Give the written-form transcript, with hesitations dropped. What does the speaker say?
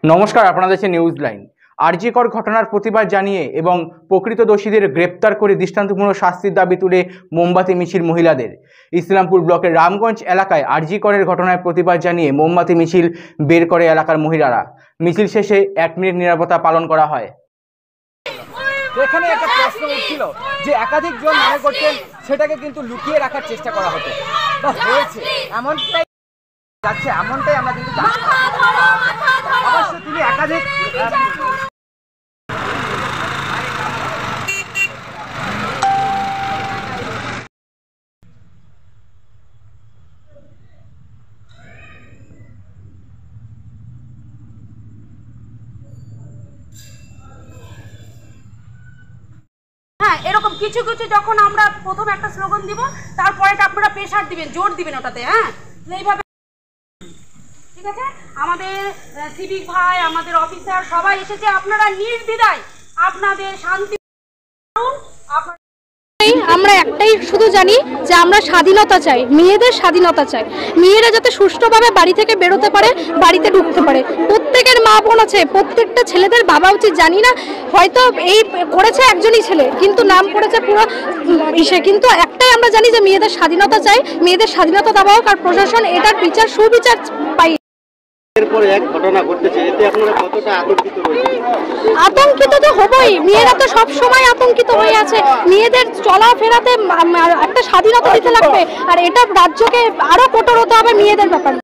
নমস্কার, আপনারা দেখছেন নিউজ লাইন। আরজি কর ঘটনার প্রতিবাদ জানিয়ে এবং প্রকৃত দোষীদের গ্রেপ্তার করে দৃষ্টান্তমূলক শাস্তির দাবি তুলে মোমবাতি মিছিল মহিলাদের। ইসলামপুর ব্লকের রামগঞ্জ এলাকায় আরজি করের ঘটনায় প্রতিবাদ জানিয়ে মোমবাতি মিছিল বের করে এলাকার মহিলারা। মিছিল শেষে 1 মিনিট নীরবতা পালন করা হয়। এখানে একটা প্রশ্ন উঠছিল যে একাধিক জন মনে করতেন সেটাকে কিন্তু লুকিয়ে রাখার চেষ্টা করা হতো বা হয়েছে, এমনটাই যাচ্ছে, এমনটাই আমরা কিন্তু অবশ্য তিনি একাধিক এরকম কিছু কিছু যখন আমরা প্রথম একটা স্লোগান দিব, তারপরে আপনারা প্রেসার দিবেন, জোর দিবেন ওটাতে। এইভাবে ঠিক আছে। আমাদের সিভিক ভাই, আমাদের অফিসার সবাই এসেছে, আপনারা নির্দ্বিধায় আপনাদের শান্তি। আমরা একটাই শুধু জানি যে আমরা স্বাধীনতা চাই, মেয়েদের স্বাধীনতা চাই। মেয়েরা যাতে সুষ্ঠুভাবে বাড়ি থেকে বেরোতে পারে, বাড়িতে ঢুকতে পারে। প্রত্যেকের মা বোন আছে, প্রত্যেকটা ছেলেদের বাবা উচিত। জানি না হয়তো এই করেছে একজনই ছেলে, কিন্তু নাম করেছে পুরো ইসে। কিন্তু একটাই আমরা জানি যে মেয়েদের স্বাধীনতা চাই, মেয়েদের স্বাধীনতা দেওয়া হোক, আর প্রশাসন এটার বিচার সুবিচার পাই। আতঙ্কিত তো হবই, মেয়েরা তো সব সময় আতঙ্কিত হয়ে আছে। মেয়েদের চলাফেরাতে একটা স্বাধীনতা দিতে লাগবে, আর এটা রাজ্যকে আরো কঠোর হতে হবে মেয়েদের ব্যাপারে।